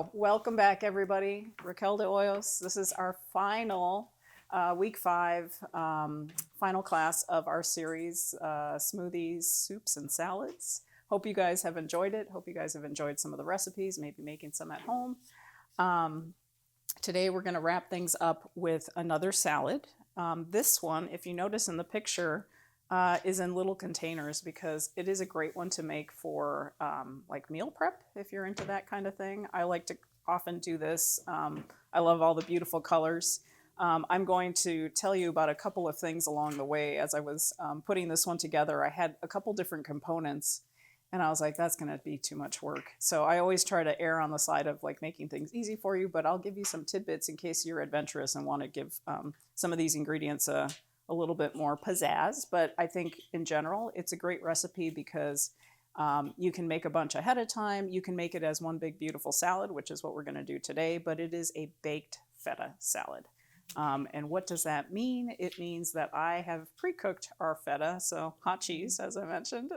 So, welcome back, everybody. Raquel de Hoyos. This is our final week 5 final class of our series, Smoothies, Soups, and Salads. Hope you guys have enjoyed it. Hope you guys have enjoyed some of the recipes, maybe making some at home. Today, we're going to wrap things up with another salad. This one, if you notice in the picture, is in little containers because it is a great one to make for like meal prep if you're into that kind of thing. I like to often do this. I love all the beautiful colors. I'm going to tell you about a couple of things along the way. As I was putting this one together, I had a couple different components and I was like, that's going to be too much work. So I always try to err on the side of like making things easy for you, but I'll give you some tidbits in case you're adventurous and want to give some of these ingredients a little bit more pizzazz. But I think in general, it's a great recipe because you can make a bunch ahead of time. You can make it as one big beautiful salad, which is what we're going to do today, but it is a baked feta salad. And what does that mean? It means that I have pre-cooked our feta, so hot cheese, as I mentioned.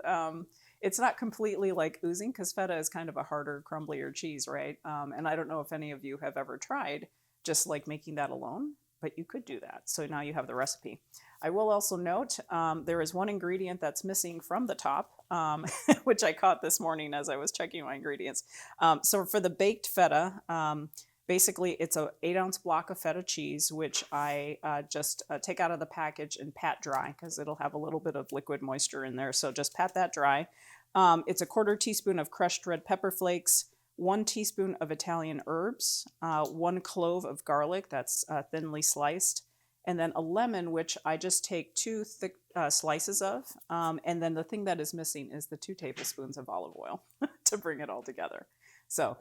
It's not completely like oozing because feta is kind of a harder, crumblier cheese, right? And I don't know if any of you have ever tried just like making that alone, but you could do that. So now you have the recipe. I will also note there is one ingredient that's missing from the top, which I caught this morning as I was checking my ingredients. So for the baked feta, basically it's an 8-ounce block of feta cheese, which I just take out of the package and pat dry because it'll have a little bit of liquid moisture in there. So just pat that dry. It's a 1/4 teaspoon of crushed red pepper flakes, 1 teaspoon of Italian herbs, 1 clove of garlic that's thinly sliced, and then a lemon, which I just take 2 thick slices of. And then the thing that is missing is the 2 tablespoons of olive oil to bring it all together. So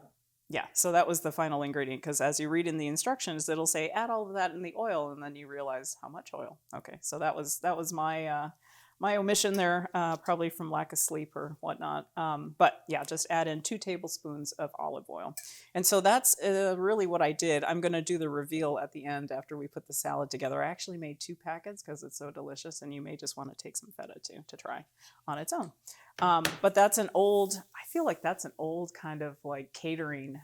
yeah, so that was the final ingredient because as you read in the instructions, it'll say add all of that in the oil, and then you realize how much oil. Okay, so that was my my omission there, probably from lack of sleep or whatnot. But yeah, just add in 2 tablespoons of olive oil. And so that's really what I did. I'm going to do the reveal at the end after we put the salad together. I actually made 2 packets because it's so delicious, and you may just want to take some feta too to try on its own. But that's I feel like that's an old kind of like catering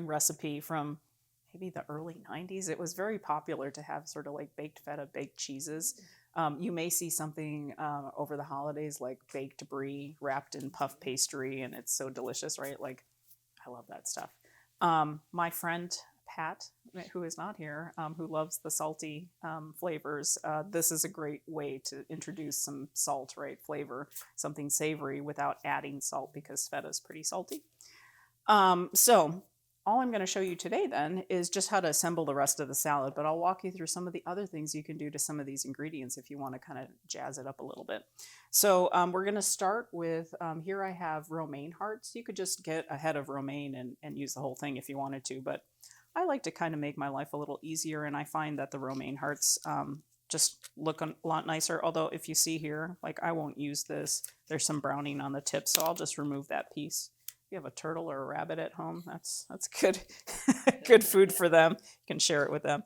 recipe from maybe the early 90s. It was very popular to have sort of like baked feta, baked cheeses. You may see something over the holidays like baked brie wrapped in puff pastry, and it's so delicious, right? Like, I love that stuff. My friend Pat, who is not here, who loves the salty flavors, this is a great way to introduce some salt, right? Flavor, something savory without adding salt because feta is pretty salty. So all I'm going to show you today then is just how to assemble the rest of the salad, but I'll walk you through some of the other things you can do to some of these ingredients if you want to kind of jazz it up a little bit. So we're going to start with, here I have romaine hearts. You could just get a head of romaine and use the whole thing if you wanted to, but I like to kind of make my life a little easier, and I find that the romaine hearts just look a lot nicer. Although if you see here, like I won't use this. There's some browning on the tip, so I'll just remove that piece. If you have a turtle or a rabbit at home, that's good good food for them. You can share it with them.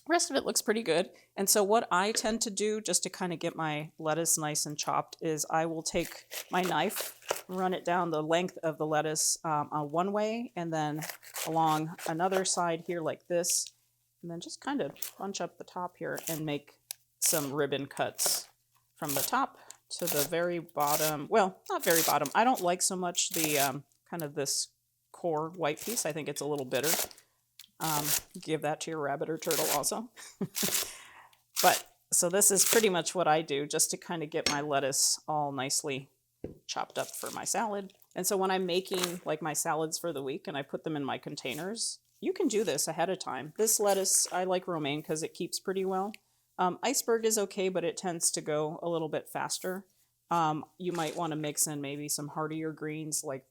Rest of it looks pretty good. And so what I tend to do just to kind of get my lettuce nice and chopped is I will take my knife, run it down the length of the lettuce one way, and then along another side here like this, and then just kind of bunch up the top here and make some ribbon cuts from the top to the very bottom. Well, not very bottom. I don't like so much the kind of this core white piece. I think it's a little bitter. Give that to your rabbit or turtle also. But so this is pretty much what I do just to kind of get my lettuce all nicely chopped up for my salad. And so when I'm making like my salads for the week and I put them in my containers, you can do this ahead of time. This lettuce, I like romaine because it keeps pretty well. Iceberg is okay, but it tends to go a little bit faster. You might want to mix in maybe some heartier greens like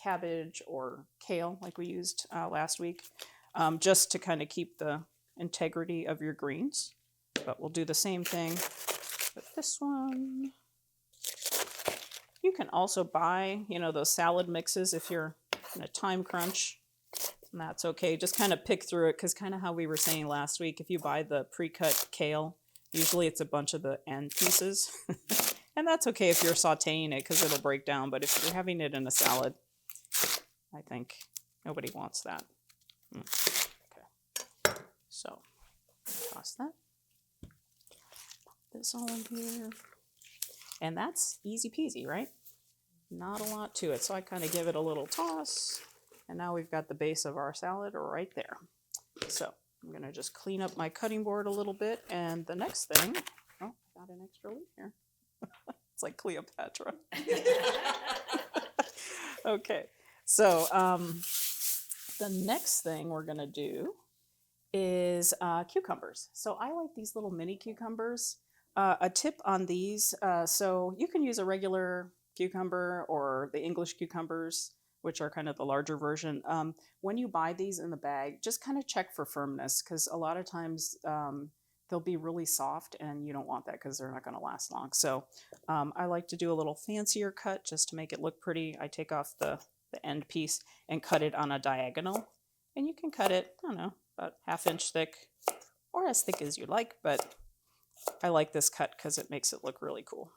cabbage or kale like we used last week, just to kind of keep the integrity of your greens. But we'll do the same thing with this one. You can also buy, those salad mixes if you're in a time crunch. And that's okay. Just kind of pick through it because kind of how we were saying last week, if you buy the pre-cut kale, usually it's a bunch of the end pieces. And that's okay if you're sauteing it because it'll break down. But if you're having it in a salad, I think nobody wants that. Okay. So toss that. Put this all in here. And that's easy peasy, right? Not a lot to it. So I kind of give it a little toss. And now we've got the base of our salad right there. So I'm going to just clean up my cutting board a little bit. And the next thing, oh, I got an extra leaf here. It's like Cleopatra. Okay. So the next thing we're going to do is cucumbers. So I like these little mini cucumbers. A tip on these, so you can use a regular cucumber or the English cucumbers, which are kind of the larger version. When you buy these in the bag, just kind of check for firmness, because a lot of times they'll be really soft and you don't want that because they're not going to last long. So I like to do a little fancier cut just to make it look pretty. I take off the end piece and cut it on a diagonal. And you can cut it, I don't know, about 1/2 inch thick or as thick as you like, but I like this cut because it makes it look really cool.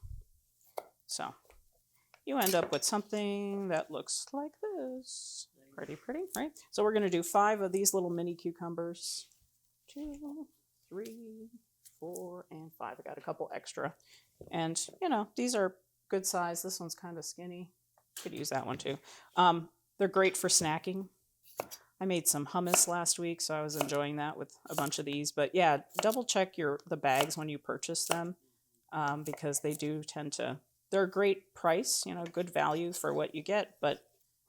So you end up with something that looks like this. Pretty, right? So we're going to do 5 of these little mini cucumbers. 2, 3, 4, and 5. I got a couple extra. And, you know, these are good size. This one's kind of skinny. Could use that one too. They're great for snacking. I made some hummus last week, so I was enjoying that with a bunch of these. But yeah, double check the bags when you purchase them, because they do tend to, they're a great price, you know, good value for what you get, but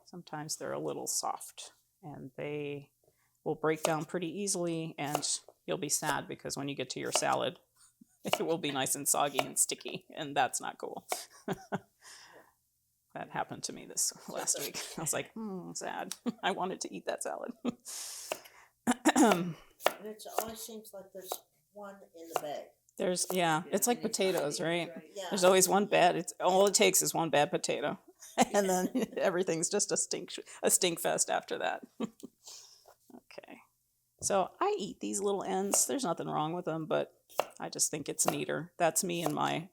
sometimes they're a little soft and they will break down pretty easily, and you'll be sad because when you get to your salad, it will be nice and soggy and sticky, and that's not cool. That happened to me this last week. I was like, sad. I wanted to eat that salad. And it always seems like there's one in the bag. It's like potatoes, right? Yeah. There's always one bad. It's all it takes is one bad potato, and then everything's just a stink fest after that. Okay, so I eat these little ends. There's nothing wrong with them, but I just think it's neater. That's me and I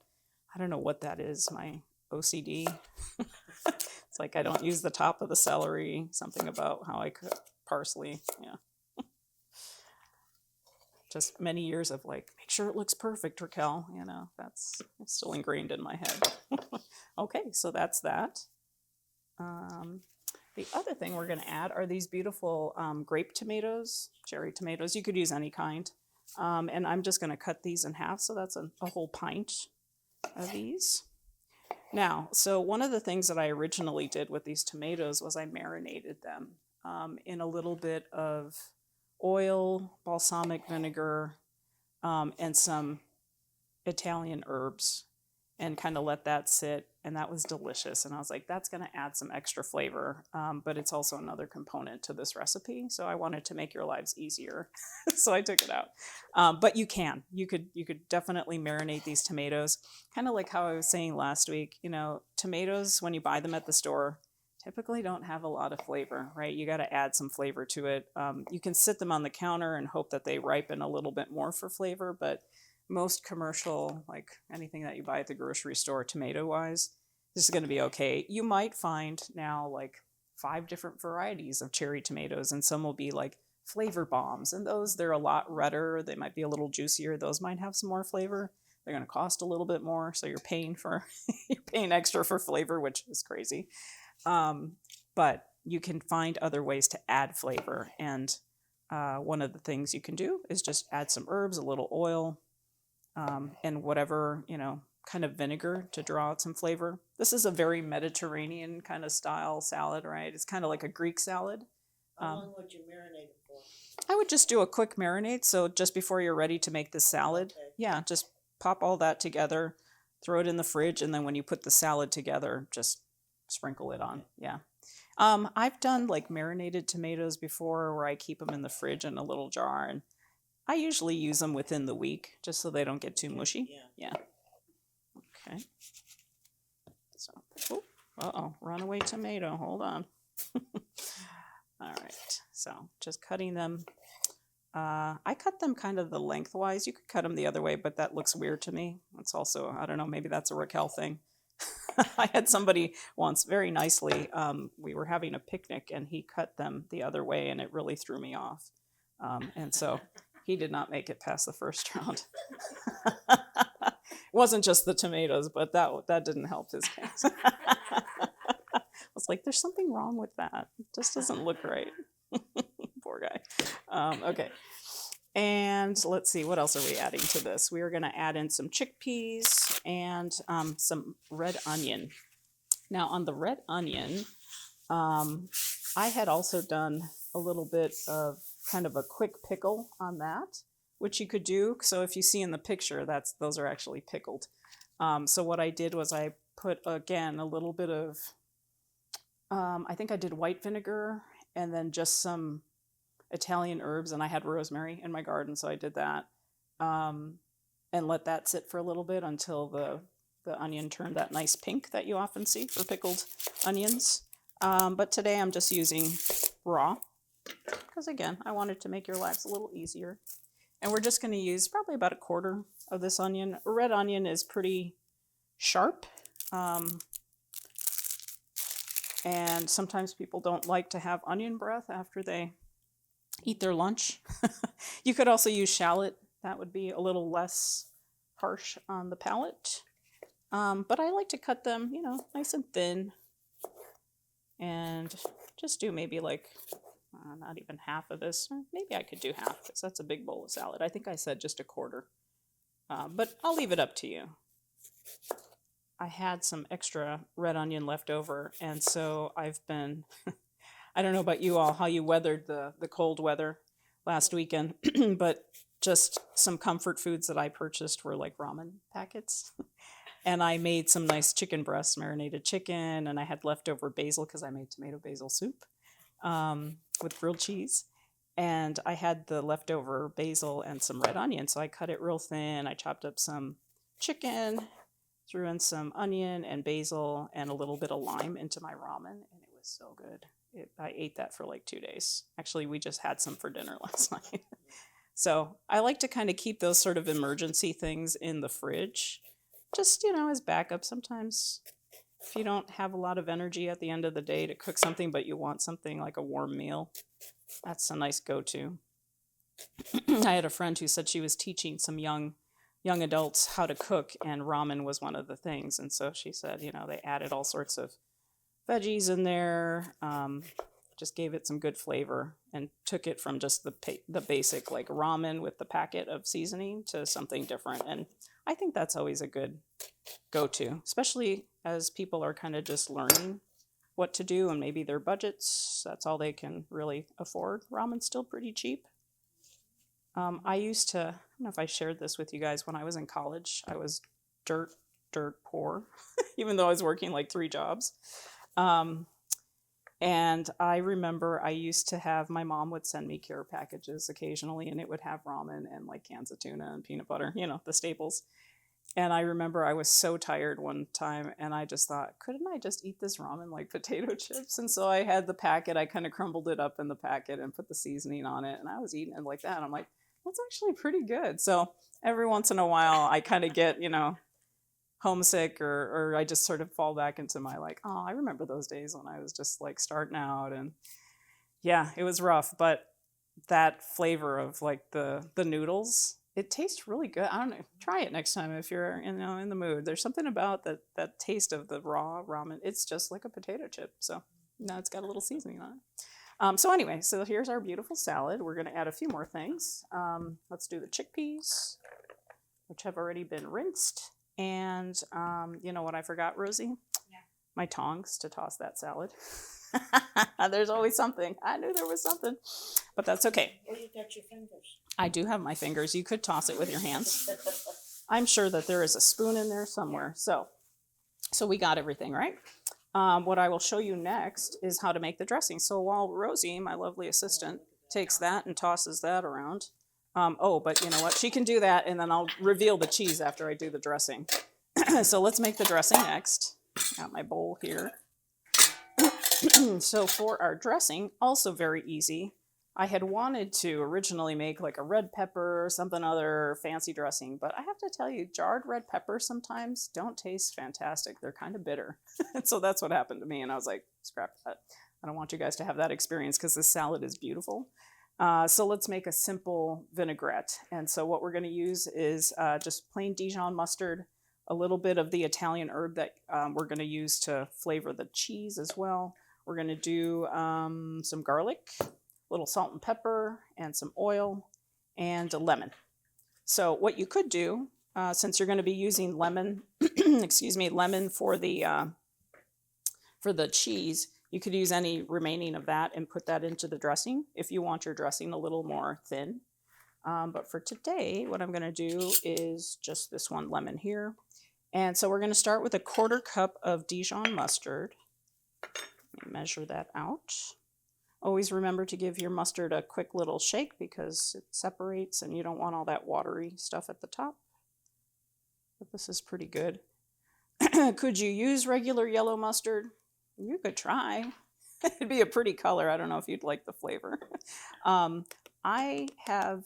don't know what that is, my OCD. It's like I don't use the top of the celery. Something about how I cook parsley. Yeah. Just many years of like, make sure it looks perfect, Raquel. You know, that's still ingrained in my head. Okay, so that's that. The other thing we're going to add are these beautiful grape tomatoes, cherry tomatoes. You could use any kind. And I'm just going to cut these in half. So that's a whole pint of these. Now, so one of the things that I originally did with these tomatoes was I marinated them in a little bit of oil, balsamic vinegar, and some Italian herbs, and kind of let that sit, and that was delicious. And I was like, that's going to add some extra flavor, but it's also another component to this recipe. So I wanted to make your lives easier, so I took it out. But you could definitely marinate these tomatoes, kind of like how I was saying last week. You know, tomatoes, when you buy them at the store, typically don't have a lot of flavor, right? You got to add some flavor to it. You can sit them on the counter and hope that they ripen a little bit more for flavor, but most commercial, like anything that you buy at the grocery store, tomato-wise, this is going to be okay. You might find now like 5 different varieties of cherry tomatoes, and some will be like flavor bombs, and they're a lot redder. They might be a little juicier. Those might have some more flavor. They're going to cost a little bit more, so you're paying extra for flavor, which is crazy. But you can find other ways to add flavor, and one of the things you can do is just add some herbs, a little oil, and whatever, kind of vinegar to draw out some flavor. This is a very Mediterranean kind of style salad, right? It's kind of like a Greek salad. How long would you marinate it for? I would just do a quick marinade. So just before you're ready to make the salad, Okay. Yeah, just pop all that together, throw it in the fridge, and then when you put the salad together, just sprinkle it on. Yeah. I've done like marinated tomatoes before where I keep them in the fridge in a little jar, and I usually use them within the week just so they don't get too mushy. Yeah. Okay. So, runaway tomato. Hold on. All right. So just cutting them. I cut them kind of the lengthwise. You could cut them the other way, but that looks weird to me. It's also, I don't know, maybe that's a Raquel thing. I had somebody once very nicely, we were having a picnic and he cut them the other way and it really threw me off. And so he did not make it past the first round. It wasn't just the tomatoes, but that didn't help his case. I was like, there's something wrong with that. It just doesn't look right. Poor guy. Okay. And let's see, what else are we adding to this? We are going to add in some chickpeas and some red onion. Now on the red onion, I had also done a little bit of kind of a quick pickle on that, which you could do. So if you see in the picture, those are actually pickled. So what I did was I put, again, a little bit of, I think I did white vinegar and then just some Italian herbs, and I had rosemary in my garden, so I did that, and let that sit for a little bit until the onion turned that nice pink that you often see for pickled onions. But today I'm just using raw, because again, I wanted to make your lives a little easier. And we're just going to use probably about a quarter of this onion. A red onion is pretty sharp, and sometimes people don't like to have onion breath after they eat their lunch. You could also use shallot. That would be a little less harsh on the palate. But I like to cut them, nice and thin. And just do maybe like, not even half of this. Or maybe I could do half because that's a big bowl of salad. I think I said just a quarter. But I'll leave it up to you. I had some extra red onion left over. And so I've been... I don't know about you all, how you weathered the cold weather last weekend, but just some comfort foods that I purchased were like ramen packets. And I made some nice chicken breasts, marinated chicken, and I had leftover basil because I made tomato basil soup with grilled cheese. And I had the leftover basil and some red onion, so I cut it real thin. I chopped up some chicken, threw in some onion and basil and a little bit of lime into my ramen, and it was so good. I ate that for like 2 days. Actually, we just had some for dinner last night. So I like to kind of keep those sort of emergency things in the fridge, just, as backup. Sometimes if you don't have a lot of energy at the end of the day to cook something, but you want something like a warm meal, that's a nice go-to. I had a friend who said she was teaching some young adults how to cook, and ramen was one of the things. And so she said, they added all sorts of veggies in there, just gave it some good flavor and took it from just the basic like ramen with the packet of seasoning to something different. And I think that's always a good go-to, especially as people are kind of just learning what to do and maybe their budgets, that's all they can really afford. Ramen's still pretty cheap. I used to, I don't know if I shared this with you guys, when I was in college, I was dirt poor, even though I was working like 3 jobs. And I remember I used to have, my mom would send me care packages occasionally, and it would have ramen and like cans of tuna and peanut butter, the staples. And I remember I was so tired one time and I just thought, couldn't I just eat this ramen like potato chips? And so I had the packet, I kind of crumbled it up in the packet and put the seasoning on it, and I was eating it like that. I'm like, that's actually pretty good. So every once in a while I kind of get, homesick, or I just sort of fall back into my like, oh, I remember those days when I was just like starting out, and yeah, it was rough, but that flavor of like the noodles, it tastes really good. I don't know, try it next time if you're in the mood. There's something about that taste of the raw ramen. It's just like a potato chip. So now it's got a little seasoning on it. So anyway, so here's our beautiful salad. We're going to add a few more things. Let's do the chickpeas, which have already been rinsed. And you know what I forgot, Rosie? Yeah. My tongs to toss that salad. There's always something. I knew there was something, but that's okay. Well, you got your fingers. I do have my fingers. You could toss it with your hands. I'm sure that there is a spoon in there somewhere. So we got everything, right? What I will show you next is how to make the dressing. So while Rosie, my lovely assistant, takes that and tosses that around. But you know what? She can do that, and then I'll reveal the cheese after I do the dressing. So let's make the dressing next. Got my bowl here. So for our dressing, also very easy. I had wanted to originally make like a red pepper or something other fancy dressing, but I have to tell you, jarred red peppers sometimes don't taste fantastic. They're kind of bitter. And so that's what happened to me. And I was like, scrap that. I don't want you guys to have that experience because this salad is beautiful. So let's make a simple vinaigrette. And so what we're going to use is just plain Dijon mustard, a little bit of the Italian herb that we're going to use to flavor the cheese as well. We're going to do some garlic, a little salt and pepper, and some oil, and a lemon. So what you could do, since you're going to be using lemon, excuse me, lemon for the cheese, you could use any remaining of that and put that into the dressing if you want your dressing a little more thin. But for today, what I'm going to do is just this one lemon here. And so we're going to start with a 1/4 cup of Dijon mustard. Let me measure that out. Always remember to give your mustard a quick little shake because it separates and you don't want all that watery stuff at the top. But this is pretty good. Could you use regular yellow mustard? You could try. It'd be a pretty color. I don't know if you'd like the flavor. I have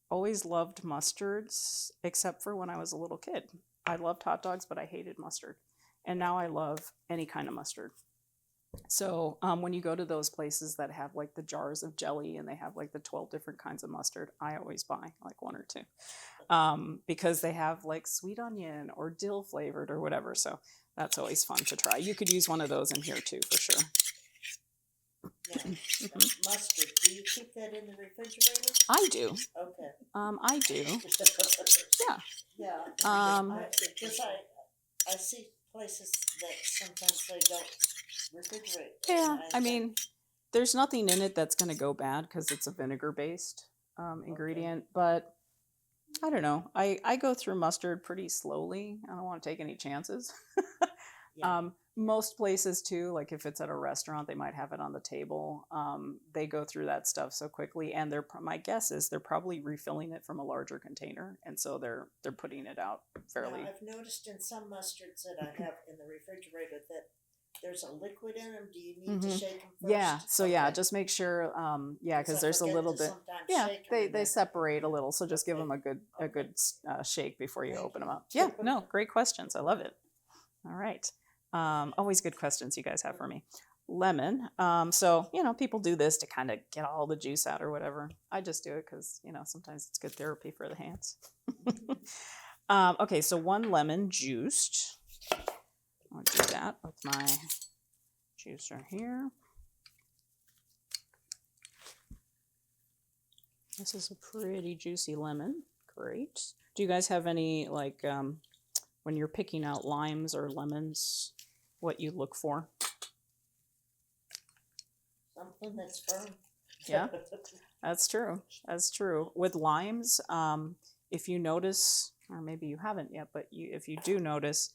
always loved mustards, except for when I was a little kid. I loved hot dogs, but I hated mustard. And now I love any kind of mustard. So when you go to those places that have like the jars of jelly and they have like the 12 different kinds of mustard, I always buy like 1 or 2 because they have like sweet onion or dill flavored or whatever. So that's always fun to try. You could use one of those in here too, for sure. Yeah. Mustard. Do you keep that in the refrigerator? I do. Okay. I do. Yeah. Yeah. Because I see places that sometimes they don't refrigerate. Yeah. I mean, there's nothing in it that's going to go bad because it's a vinegar based ingredient, but I don't know. I go through mustard pretty slowly. I don't want to take any chances. Yeah. Most places too, like if it's at a restaurant, they might have it on the table. They go through that stuff so quickly, and my guess is they're probably refilling it from a larger container, and so they're putting it out fairly. Now, I've noticed in some mustards that I have in the refrigerator that there's a liquid in them. Do you need to shake them first? Yeah. So yeah, just make sure. Yeah, because there's a little bit. Yeah, they separate a little. So just give them a good shake before you open them up. Yeah. No, great questions. I love it. All right. Always good questions you guys have for me. Lemon. So people do this to kind of get all the juice out or whatever. I just do it because sometimes it's good therapy for the hands. Okay, so 1 lemon juiced. I'll do that with my juicer here. This is a pretty juicy lemon. Great. Do you guys have any, like, when you're picking out limes or lemons, what you look for? Something that's firm. Yeah, that's true. That's true. With limes, if you notice, or maybe you haven't yet, but if you do notice,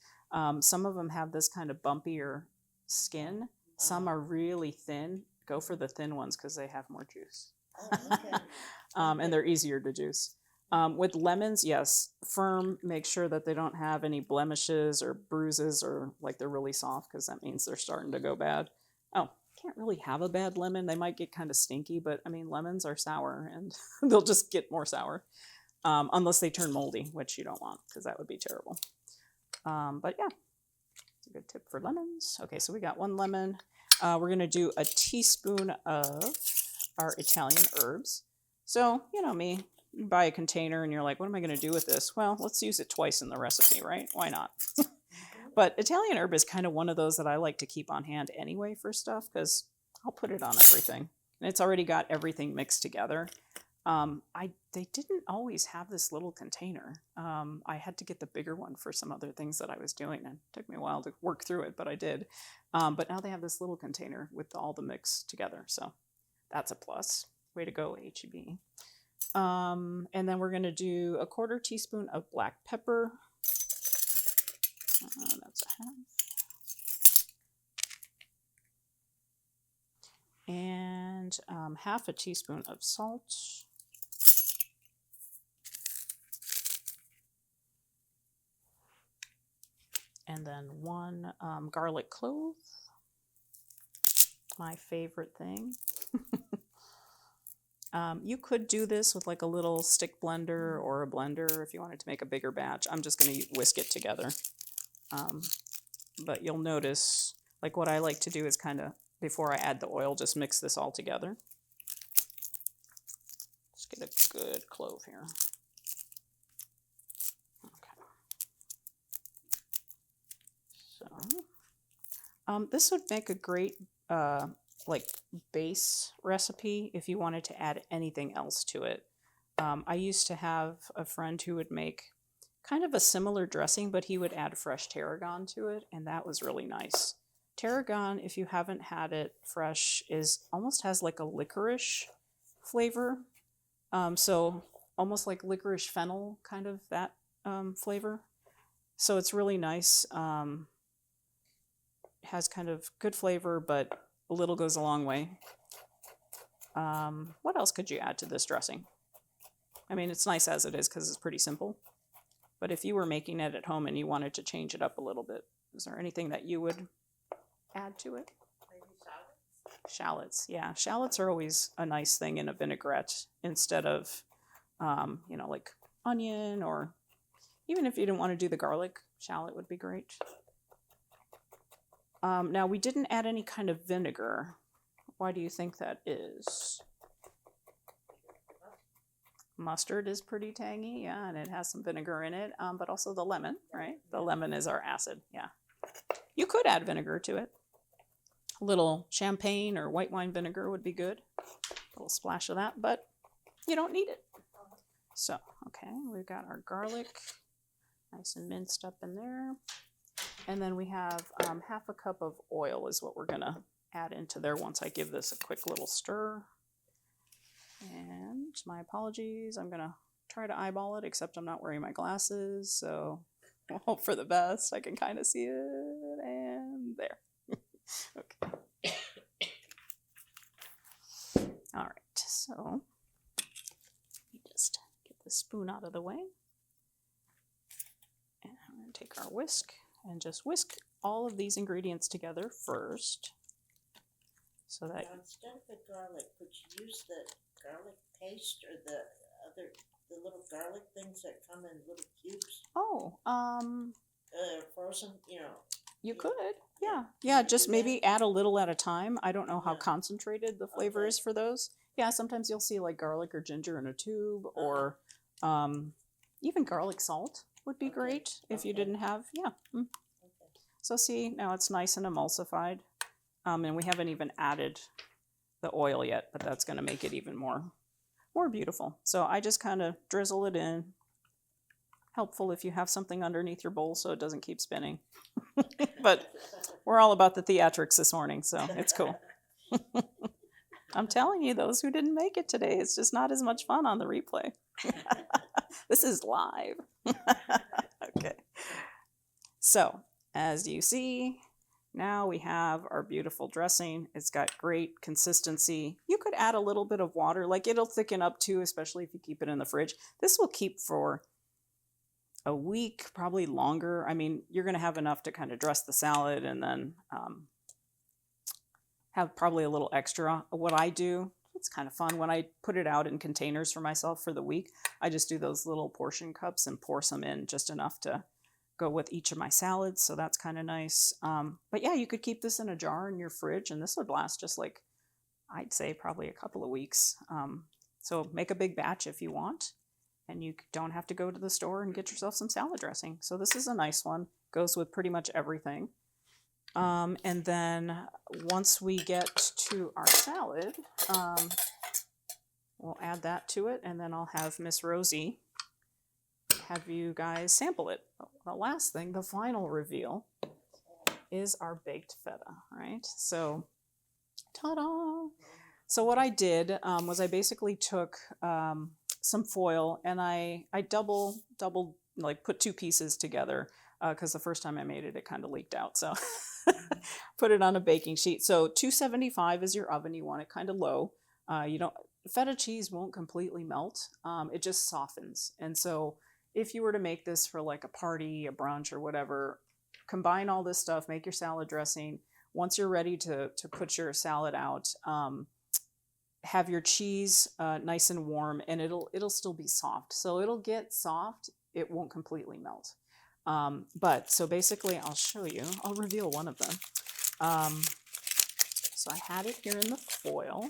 some of them have this kind of bumpier skin. Some are really thin. Go for the thin ones because they have more juice. Oh, okay. And they're easier to juice. With lemons, yes, firm. Make sure that they don't have any blemishes or bruises or like they're really soft because that means they're starting to go bad. Oh, can't really have a bad lemon. They might get kind of stinky, but I mean, lemons are sour and they'll just get more sour unless they turn moldy, which you don't want because that would be terrible. But yeah, it's a good tip for lemons. Okay, so we got 1 lemon. We're going to do a teaspoon of our Italian herbs. So, me, you buy a container and you're like, what am I going to do with this? Well, let's use it twice in the recipe, right? Why not? But Italian herb is kind of one of those that I like to keep on hand anyway for stuff because I'll put it on everything. And it's already got everything mixed together. They didn't always have this little container. I had to get the bigger one for some other things that I was doing, and it took me a while to work through it, but I did. But now they have this little container with all the mix together, so that's a plus. Way to go, H-E-B. And then we're going to do a 1/4 teaspoon of black pepper. That's a half. And half a teaspoon of salt. And then 1 garlic clove. My favorite thing. You could do this with like a little stick blender or a blender if you wanted to make a bigger batch. I'm just going to whisk it together. But you'll notice, like what I like to do is kind of, before I add the oil, just mix this all together. Let's get a good clove here. Okay. So, this would make a great like base recipe if you wanted to add anything else to it. I used to have a friend who would make kind of a similar dressing, but he would add fresh tarragon to it, and that was really nice. Tarragon, if you haven't had it fresh, is almost has like a licorice flavor. So almost like licorice fennel, kind of that flavor. So it's really nice. Has kind of good flavor, but a little goes a long way. What else could you add to this dressing? I mean, it's nice as it is because it's pretty simple. But if you were making it at home and you wanted to change it up a little bit, is there anything that you would add to it? Maybe shallots? Shallots, yeah. Shallots are always a nice thing in a vinaigrette instead of, like onion, or even if you didn't want to do the garlic, shallot would be great. Now, we didn't add any kind of vinegar. Why do you think that is? Mustard is pretty tangy, yeah, and it has some vinegar in it, but also the lemon, right? The lemon is our acid, yeah. You could add vinegar to it. A little champagne or white wine vinegar would be good. A little splash of that, but you don't need it. So, okay, we've got our garlic nice and minced up in there. And then we have half a cup of oil is what we're going to add into there once I give this a quick little stir. And my apologies, I'm going to try to eyeball it, except I'm not wearing my glasses, so we'll hope for the best. I can kind of see it, and there. Okay. All right, so let me just get the spoon out of the way. And I'm going to take our whisk and just whisk all of these ingredients together first. So that now, instead of the garlic, could you use the garlic paste or the little garlic things that come in little cubes? Oh, Frozen, you could, yeah. Just maybe add a little at a time. I don't know how Yeah. concentrated the flavor Okay. is for those. Yeah, sometimes you'll see like garlic or ginger in a tube, or even garlic salt would be Okay. great if you Okay. didn't have. Yeah. Okay. So see, now it's nice and emulsified, and we haven't even added the oil yet, but that's going to make it even more beautiful. So I just kind of drizzle it in. Helpful if you have something underneath your bowl so it doesn't keep spinning. But we're all about the theatrics this morning, so it's cool. I'm telling you, those who didn't make it today, it's just not as much fun on the replay. This is live. Okay. So, as you see, now we have our beautiful dressing. It's got great consistency. You could add a little bit of water, like it'll thicken up too, especially if you keep it in the fridge. This will keep for a week, probably longer. I mean, you're going to have enough to kind of dress the salad and then have probably a little extra. What I do, it's kind of fun, when I put it out in containers for myself for the week, I just do those little portion cups and pour some in, just enough to go with each of my salads. So that's kind of nice. But yeah, you could keep this in a jar in your fridge, and this would last just like, I'd say probably a couple of weeks. So make a big batch if you want. And you don't have to go to the store and get yourself some salad dressing. So this is a nice one. Goes with pretty much everything. And then once we get to our salad, we'll add that to it. And then I'll have Miss Rosie have you guys sample it. The last thing, the final reveal, is our baked feta, right? So, ta-da! So what I did was I basically took some foil, and I doubled, like put two pieces together, because the first time I made it, it kind of leaked out. So put it on a baking sheet. So 275 is your oven. You want it kind of low. Feta cheese won't completely melt. It just softens. And so if you were to make this for like a party, a brunch, or whatever, combine all this stuff, make your salad dressing. Once you're ready to put your salad out, have your cheese nice and warm, and it'll still be soft. So it'll get soft. It won't completely melt. But so basically, I'll show you. I'll reveal one of them. So I had it here in the foil,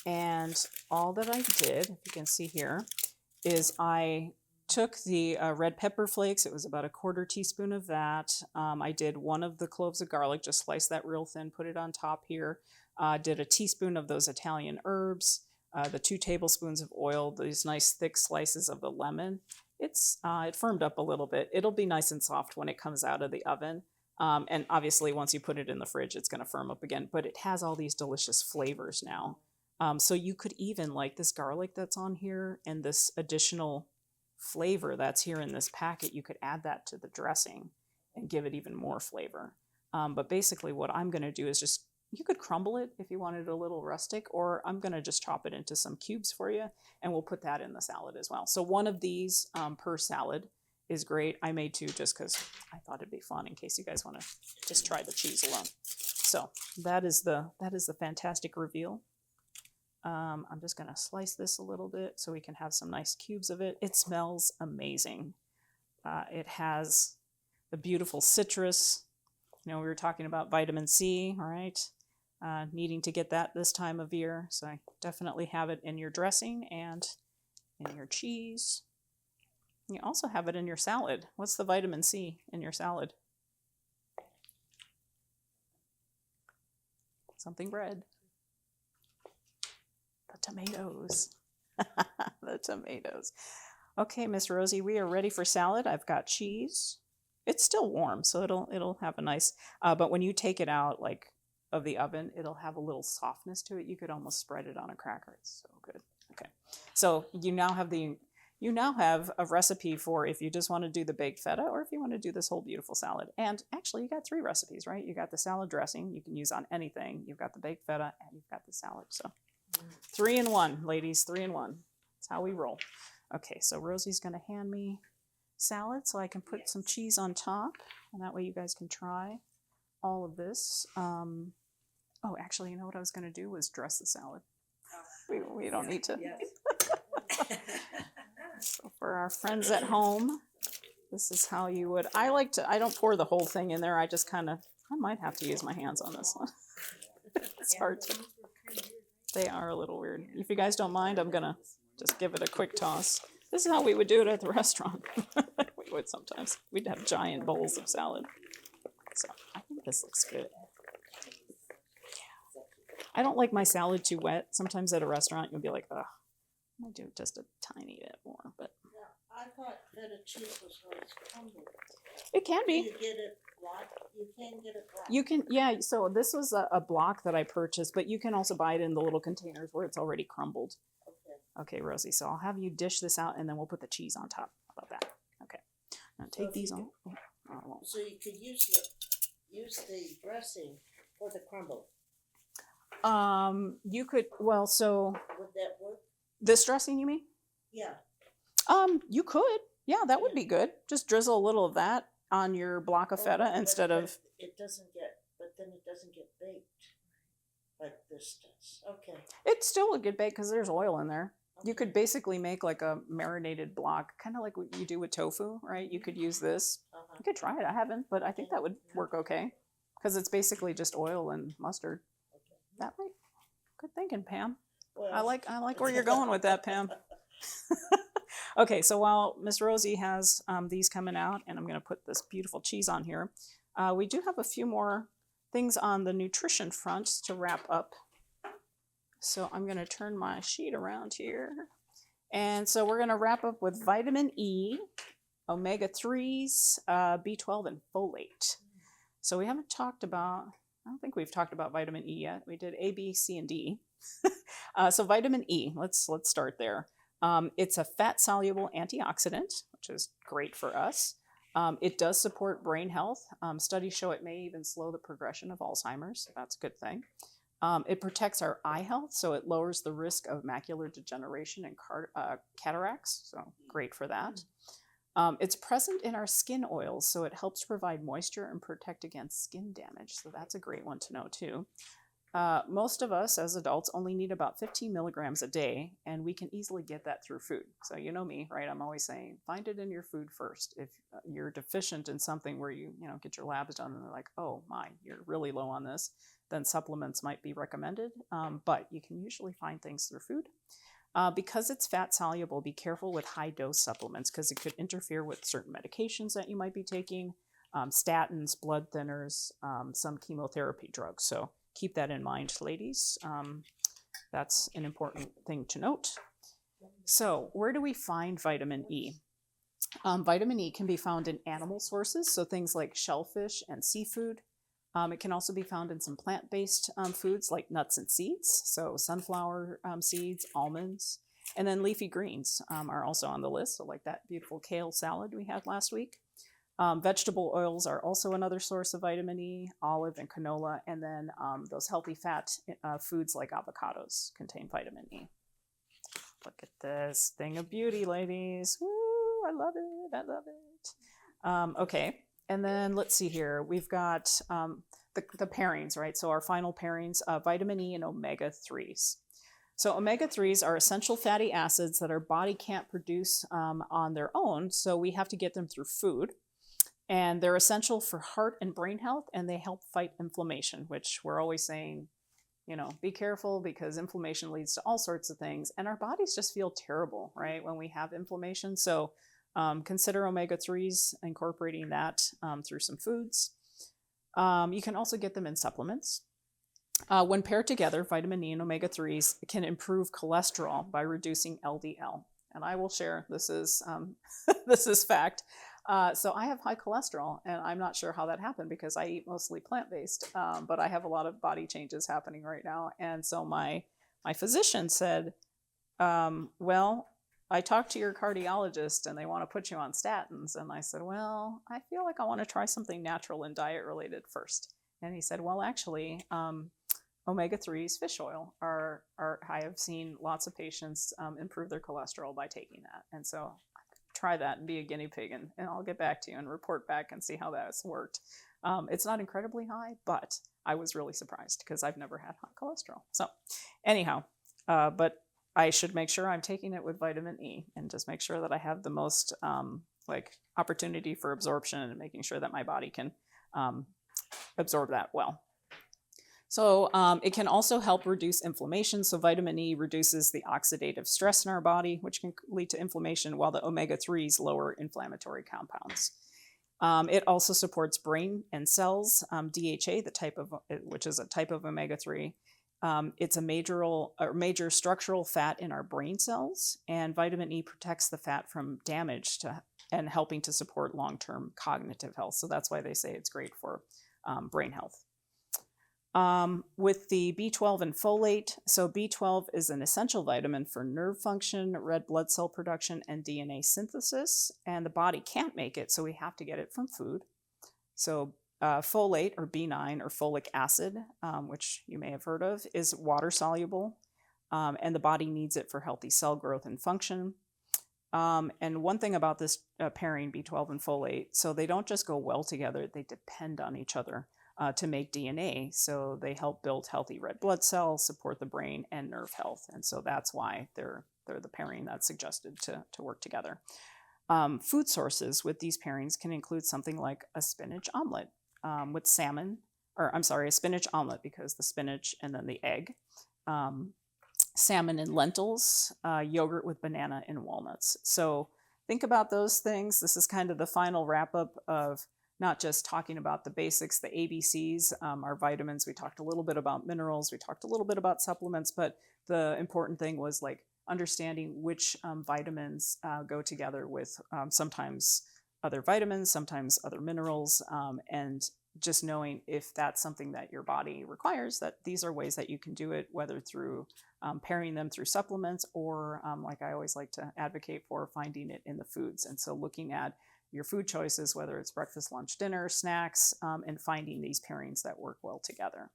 and all that I did, if you can see here, is I took the red pepper flakes. It was about a 1/4 teaspoon of that. I did 1 of the cloves of garlic, just slice that real thin, put it on top here. Did a teaspoon of those Italian herbs, the 2 tablespoons of oil, these nice thick slices of the lemon. It firmed up a little bit. It'll be nice and soft when it comes out of the oven. And obviously, once you put it in the fridge, it's going to firm up again. But it has all these delicious flavors now. So you could even, like this garlic that's on here and this additional flavor that's here in this packet, you could add that to the dressing and give it even more flavor. But basically what I'm going to do is just, you could crumble it if you wanted a little rustic, or I'm going to just chop it into some cubes for you, and we'll put that in the salad as well. So 1 of these per salad is great. I made 2 just because I thought it'd be fun in case you guys want to just try the cheese alone. So that is the fantastic reveal. I'm just going to slice this a little bit so we can have some nice cubes of it. It smells amazing. It has the beautiful citrus. You know, we were talking about vitamin C, all right? Needing to get that this time of year. So I definitely have it in your dressing and in your cheese. You also have it in your salad. What's the vitamin C in your salad? Something red. The tomatoes. The tomatoes. Okay, Miss Rosie, we are ready for salad. I've got cheese. It's still warm, so it'll have a nice, but when you take it out like of the oven, it'll have a little softness to it. You could almost spread it on a cracker. It's so good. Okay, so you now have a recipe for if you just want to do the baked feta or if you want to do this whole beautiful salad. And actually, you got 3 recipes, right? You got the salad dressing you can use on anything. You've got the baked feta and you've got the salad. So 3 in 1, ladies, 3 in 1. That's how we roll. Okay, so Rosie's going to hand me salad so I can put some cheese on top, and that way you guys can try all of this. Oh, actually, you know what I was going to do was dress the salad. We don't need to. Yes. So for our friends at home, this is how you would. I don't pour the whole thing in there. I just I might have to use my hands on this one. It's hard to. They are a little weird. If you guys don't mind, I'm going to just give it a quick toss. This is how we would do it at the restaurant. We would sometimes. We'd have giant bowls of salad. So I think this looks good. Yeah. I don't like my salad too wet. Sometimes at a restaurant, you'll be like, ugh, I'm going to do just a tiny bit more. But I thought feta cheese was when it's crumbled. it can be. You get it black? You can get it black. You can, yeah. So this was a block that I purchased, but you can also buy it in the little containers where it's already crumbled. Okay, Rosie, so I'll have you dish this out and then we'll put the cheese on top. How about that? Okay. Now take these on. So you could use the dressing for the crumble. You could, well, so Would that work? this dressing, you mean? Yeah. You could. Yeah, that would be good. Just drizzle a little of that on your block of feta instead of. It doesn't get, but then it doesn't get baked like this does. Okay. It still would get baked because there's oil in there. You could basically make like a marinated block, kind of like what you do with tofu, right? You could use this. You could try it. I haven't, but I think that would work okay because it's basically just oil and mustard. That might. Good thinking, Pam. Well, I like where you're going with that, Pam. Okay, so while Miss Rosie has these coming out, and I'm going to put this beautiful cheese on here, we do have a few more things on the nutrition front to wrap up. So I'm going to turn my sheet around here. And so we're going to wrap up with vitamin E, omega-3s, B12, and folate. So we haven't talked about, I don't think we've talked about vitamin E yet. We did A, B, C, and D. So vitamin E, let's start there. It's a fat-soluble antioxidant, which is great for us. It does support brain health. Studies show it may even slow the progression of Alzheimer's. So that's a good thing. It protects our eye health, so it lowers the risk of macular degeneration and cataracts, so great for that. It's present in our skin oils, so it helps provide moisture and protect against skin damage, so that's a great one to know too. Most of us as adults only need about 15 milligrams a day, and we can easily get that through food. So you know me, right? I'm always saying find it in your food first. If you're deficient in something where you get your labs done and they're like, oh my, you're really low on this, then supplements might be recommended. But you can usually find things through food. Because it's fat soluble, be careful with high dose supplements because it could interfere with certain medications that you might be taking, statins, blood thinners, some chemotherapy drugs. So keep that in mind, ladies. That's an important thing to note. So where do we find vitamin E? Vitamin E can be found in animal sources, so things like shellfish and seafood. It can also be found in some plant-based foods like nuts and seeds, so sunflower seeds, almonds, and then leafy greens are also on the list, so like that beautiful kale salad we had last week. Vegetable oils are also another source of vitamin E, olive and canola, and then those healthy fat foods like avocados contain vitamin E. Look at this thing of beauty, ladies. Woo, I love it, I love it. Okay, and then let's see here. We've got the pairings, right? So our final pairings, vitamin E and omega-3s. So omega-3s are essential fatty acids that our body can't produce on their own, so we have to get them through food. And they're essential for heart and brain health, and they help fight inflammation, which we're always saying, be careful because inflammation leads to all sorts of things. And our bodies just feel terrible, right, when we have inflammation. So consider omega-3s, incorporating that through some foods. You can also get them in supplements. When paired together, vitamin E and omega-3s can improve cholesterol by reducing LDL. And I will share, this is fact. So I have high cholesterol, and I'm not sure how that happened because I eat mostly plant-based, but I have a lot of body changes happening right now. And so my physician said, well, I talked to your cardiologist and they want to put you on statins. And I said, well, I feel like I want to try something natural and diet related first. And he said, well, actually, omega-3s, fish oil, are I have seen lots of patients improve their cholesterol by taking that. And so try that and be a guinea pig, and I'll get back to you and report back and see how that's worked. It's not incredibly high, but I was really surprised because I've never had high cholesterol. So anyhow, but I should make sure I'm taking it with vitamin E and just make sure that I have the most opportunity for absorption and making sure that my body can absorb that well. So it can also help reduce inflammation. So vitamin E reduces the oxidative stress in our body, which can lead to inflammation, while the omega-3s lower inflammatory compounds. It also supports brain and cells. DHA, which is a type of omega-3, it's a major structural fat in our brain cells, and vitamin E protects the fat from damage and helping to support long-term cognitive health. So that's why they say it's great for brain health. With the B12 and folate, so B12 is an essential vitamin for nerve function, red blood cell production, and DNA synthesis, and the body can't make it, so we have to get it from food. So folate, or B9, or folic acid, which you may have heard of, is water soluble, and the body needs it for healthy cell growth and function. And one thing about this pairing, B12 and folate, so they don't just go well together, they depend on each other to make DNA. So they help build healthy red blood cells, support the brain and nerve health. And so that's why they're the pairing that's suggested to work together. Food sources with these pairings can include something like a spinach omelet with salmon, a spinach omelet because the spinach and then the egg, salmon and lentils, yogurt with banana and walnuts. So think about those things. This is kind of the final wrap up of not just talking about the basics, the ABCs, our vitamins. We talked a little bit about minerals. We talked a little bit about supplements, but the important thing was understanding which vitamins go together with sometimes other vitamins, sometimes other minerals, and just knowing if that's something that your body requires, that these are ways that you can do it, whether through pairing them through supplements or like I always like to advocate for, finding it in the foods. And so looking at your food choices, whether it's breakfast, lunch, dinner, snacks, and finding these pairings that work well together.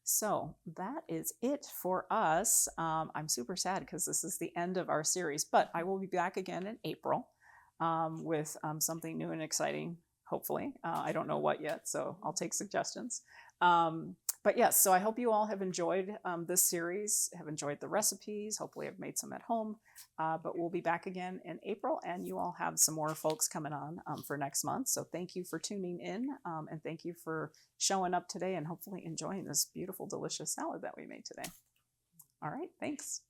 So that is it for us. I'm super sad because this is the end of our series, but I will be back again in April with something new and exciting, hopefully. I don't know what yet, so I'll take suggestions. But yes, so I hope you all have enjoyed this series, have enjoyed the recipes. Hopefully, I've made some at home. But we'll be back again in April, and you all have some more folks coming on for next month. So thank you for tuning in, and thank you for showing up today and hopefully enjoying this beautiful, delicious salad that we made today. All right, thanks.